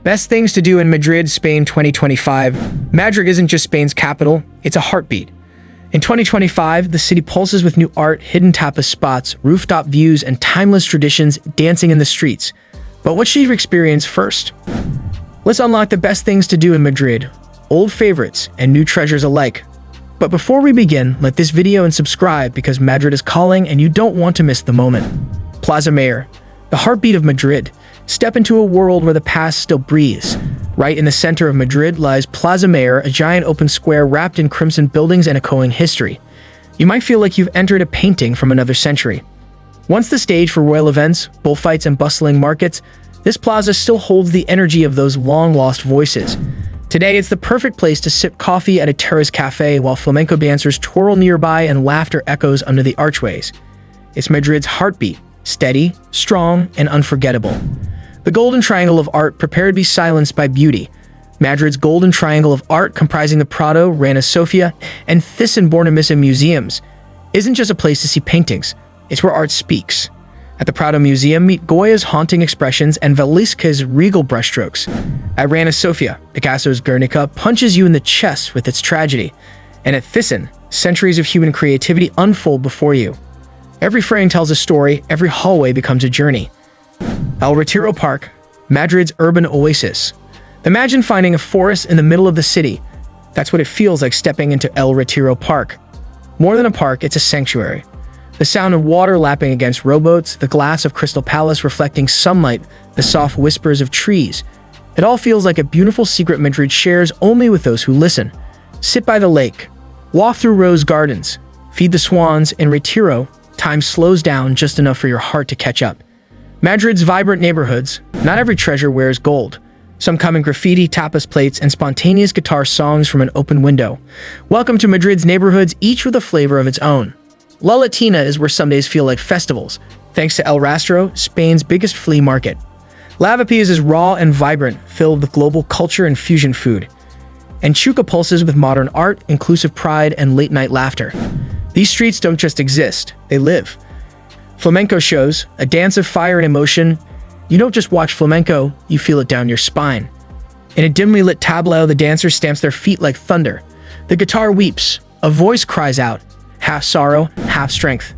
Best things to do in Madrid, Spain 2025. Madrid isn't just Spain's capital, it's a heartbeat. In 2025, the city pulses with new art, hidden tapas spots, rooftop views, and timeless traditions dancing in the streets. But what should you experience first? Let's unlock the best things to do in Madrid, old favorites and new treasures alike. But before we begin, like this video and subscribe because Madrid is calling and you don't want to miss the moment. Plaza Mayor, the heartbeat of Madrid. Step into a world where the past still breathes. Right in the center of Madrid lies Plaza Mayor, a giant open square wrapped in crimson buildings and echoing history. You might feel like you've entered a painting from another century. Once the stage for royal events, bullfights, and bustling markets, this plaza still holds the energy of those long-lost voices. Today, it's the perfect place to sip coffee at a terrace cafe while flamenco dancers twirl nearby and laughter echoes under the archways. It's Madrid's heartbeat, steady, strong, and unforgettable. The Golden Triangle of Art, prepare to be silenced by beauty. Madrid's Golden Triangle of Art, comprising the Prado, Reina, Sofía, and Thyssen museums, isn't just a place to see paintings, it's where art speaks. At the Prado Museum, meet Goya's haunting expressions and Velasquez's regal brushstrokes. At Reina Sofía, Picasso's Guernica punches you in the chest with its tragedy. And at Thyssen, centuries of human creativity unfold before you. Every frame tells a story, every hallway becomes a journey. El Retiro Park, Madrid's urban oasis. Imagine finding a forest in the middle of the city. That's what it feels like stepping into El Retiro Park. More than a park, it's a sanctuary. The sound of water lapping against rowboats, the glass of Crystal Palace reflecting sunlight, the soft whispers of trees. It all feels like a beautiful secret Madrid shares only with those who listen. Sit by the lake, walk through rose gardens, feed the swans. In Retiro, time slows down just enough for your heart to catch up. Madrid's vibrant neighborhoods, not every treasure wears gold. Some come in graffiti, tapas plates, and spontaneous guitar songs from an open window. Welcome to Madrid's neighborhoods, each with a flavor of its own. La Latina is where some days feel like festivals, thanks to El Rastro, Spain's biggest flea market. Lavapiés is raw and vibrant, filled with global culture and fusion food. And Chuca pulses with modern art, inclusive pride, and late-night laughter. These streets don't just exist, they live. Flamenco shows, a dance of fire and emotion. You don't just watch flamenco, you feel it down your spine. In a dimly lit tableau, the dancer stamps their feet like thunder. The guitar weeps, a voice cries out, half sorrow, half strength.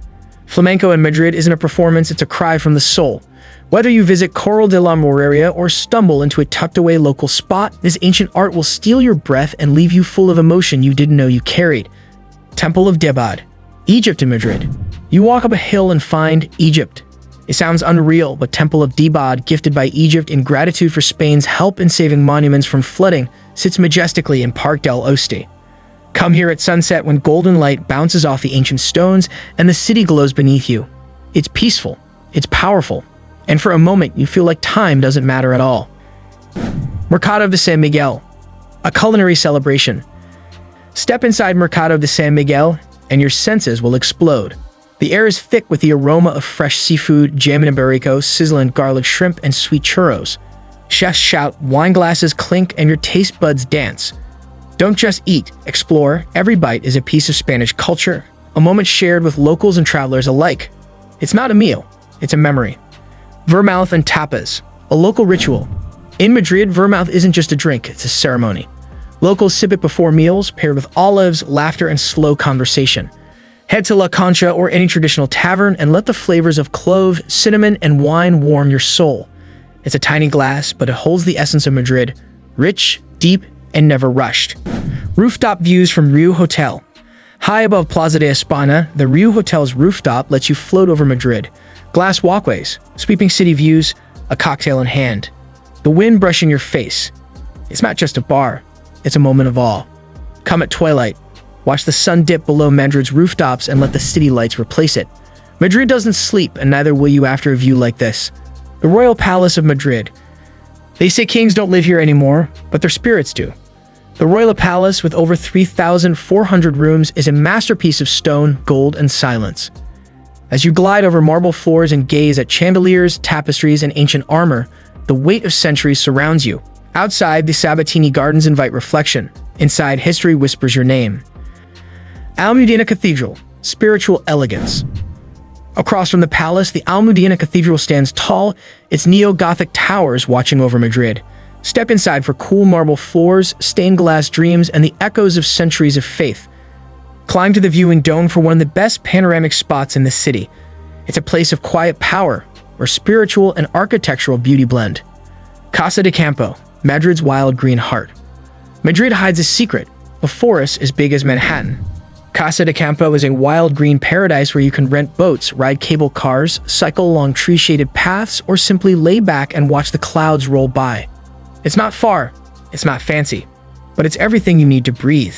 Flamenco in Madrid isn't a performance, it's a cry from the soul. Whether you visit Corral de la Moreria or stumble into a tucked-away local spot, this ancient art will steal your breath and leave you full of emotion you didn't know you carried. Temple of Debod, Egypt in Madrid. You walk up a hill and find Egypt. It sounds unreal, but Temple of Debod, gifted by Egypt in gratitude for Spain's help in saving monuments from flooding, sits majestically in Park del Oeste. Come here at sunset when golden light bounces off the ancient stones and the city glows beneath you. It's peaceful, it's powerful, and for a moment you feel like time doesn't matter at all. Mercado de San Miguel, a culinary celebration. Step inside Mercado de San Miguel and your senses will explode. The air is thick with the aroma of fresh seafood, jam and iberico, sizzling garlic shrimp, and sweet churros. Chefs shout, wine glasses clink, and your taste buds dance. Don't just eat, explore. Every bite is a piece of Spanish culture, a moment shared with locals and travelers alike. It's not a meal, it's a memory. Vermouth and tapas, a local ritual. In Madrid, Vermouth isn't just a drink, it's a ceremony. Locals sip it before meals, paired with olives, laughter, and slow conversation. Head to La Concha or any traditional tavern and let the flavors of clove, cinnamon, and wine warm your soul. It's a tiny glass, but it holds the essence of Madrid, rich, deep, and never rushed. Rooftop views from Riu Hotel. High above Plaza de España, the Riu Hotel's rooftop lets you float over Madrid. Glass walkways, sweeping city views, a cocktail in hand. The wind brushing your face. It's not just a bar, it's a moment of awe. Come at twilight. Watch the sun dip below Madrid's rooftops and let the city lights replace it. Madrid doesn't sleep, and neither will you after a view like this. The Royal Palace of Madrid. They say kings don't live here anymore, but their spirits do. The Royal Palace, with over 3,400 rooms, is a masterpiece of stone, gold, and silence. As you glide over marble floors and gaze at chandeliers, tapestries, and ancient armor, the weight of centuries surrounds you. Outside, the Sabatini Gardens invite reflection. Inside, history whispers your name. Almudena Cathedral, spiritual elegance. Across from the palace, the Almudena Cathedral stands tall, its neo-Gothic towers watching over Madrid. Step inside for cool marble floors, stained glass dreams, and the echoes of centuries of faith. Climb to the viewing dome for one of the best panoramic spots in the city. It's a place of quiet power, where spiritual and architectural beauty blend. Casa de Campo, Madrid's wild green heart. Madrid hides a secret, a forest as big as Manhattan. Casa de Campo is a wild green paradise where you can rent boats, ride cable cars, cycle along tree-shaded paths, or simply lay back and watch the clouds roll by. It's not far, it's not fancy, but it's everything you need to breathe.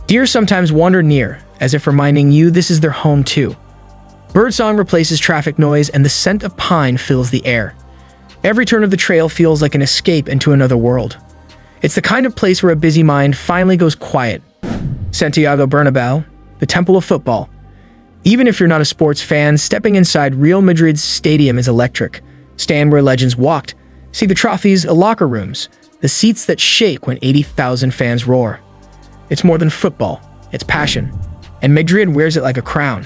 Deer sometimes wander near, as if reminding you this is their home too. Birdsong replaces traffic noise and the scent of pine fills the air. Every turn of the trail feels like an escape into another world. It's the kind of place where a busy mind finally goes quiet. Santiago Bernabéu, the temple of football. Even if you're not a sports fan, stepping inside Real Madrid's stadium is electric. Stand where legends walked. See the trophies, locker rooms, the seats that shake when 80,000 fans roar. It's more than football, it's passion. And Madrid wears it like a crown.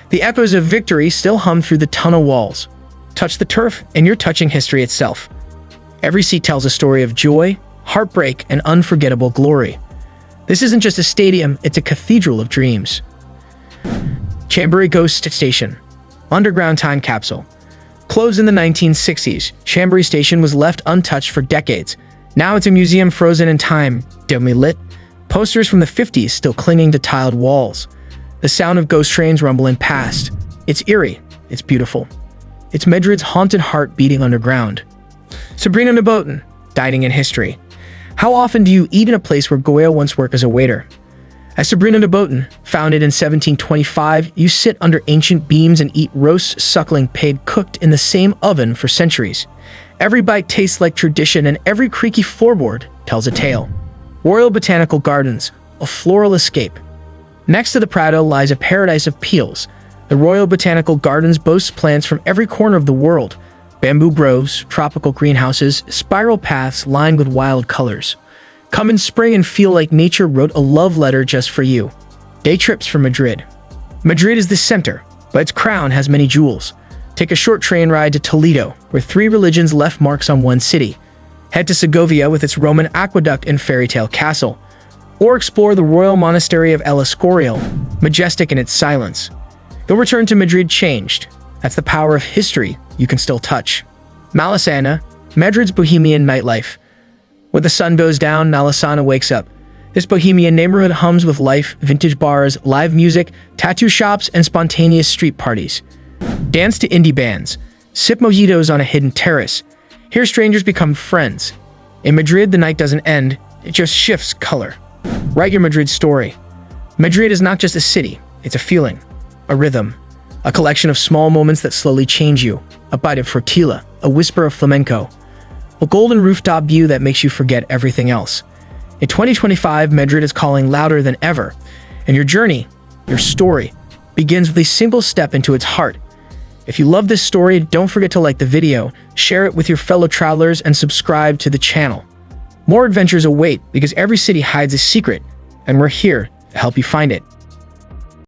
The echoes of victory still hum through the tunnel walls. Touch the turf, and you're touching history itself. Every seat tells a story of joy, heartbreak, and unforgettable glory. This isn't just a stadium, it's a cathedral of dreams. Chambéry Ghost Station, underground time capsule. Closed in the 1960s, Chambéry Station was left untouched for decades. Now it's a museum frozen in time, dimly lit. Posters from the 50s still clinging to tiled walls. The sound of ghost trains rumbling past. It's eerie, it's beautiful. It's Madrid's haunted heart beating underground. Sabrina Neboten, dining in history. How often do you eat in a place where Goya once worked as a waiter? As Sabrina Neboten, founded in 1725, you sit under ancient beams and eat roast suckling pig cooked in the same oven for centuries. Every bite tastes like tradition and every creaky floorboard tells a tale. Royal Botanical Gardens, a floral escape. Next to the Prado lies a paradise of peels. The Royal Botanical Gardens boasts plants from every corner of the world. Bamboo groves, tropical greenhouses, spiral paths lined with wild colors. Come in spring and feel like nature wrote a love letter just for you. Day trips for Madrid. Madrid is the center, but its crown has many jewels. Take a short train ride to Toledo, where 3 religions left marks on one city. Head to Segovia with its Roman aqueduct and fairy tale castle. Or explore the royal monastery of El Escorial, majestic in its silence. You'll return to Madrid changed. That's the power of history you can still touch. Malasaña, Madrid's bohemian nightlife. When the sun goes down, Malasaña wakes up. This bohemian neighborhood hums with life, vintage bars, live music, tattoo shops, and spontaneous street parties. Dance to indie bands. Sip mojitos on a hidden terrace. Here strangers become friends. In Madrid, the night doesn't end, it just shifts color. Write your Madrid story. Madrid is not just a city, it's a feeling, a rhythm, a collection of small moments that slowly change you. A bite of tortilla, a whisper of flamenco, a golden rooftop view that makes you forget everything else. In 2025, Madrid is calling louder than ever, and your journey, your story, begins with a single step into its heart. If you love this story, don't forget to like the video, share it with your fellow travelers, and subscribe to the channel. More adventures await because every city hides a secret, and we're here to help you find it.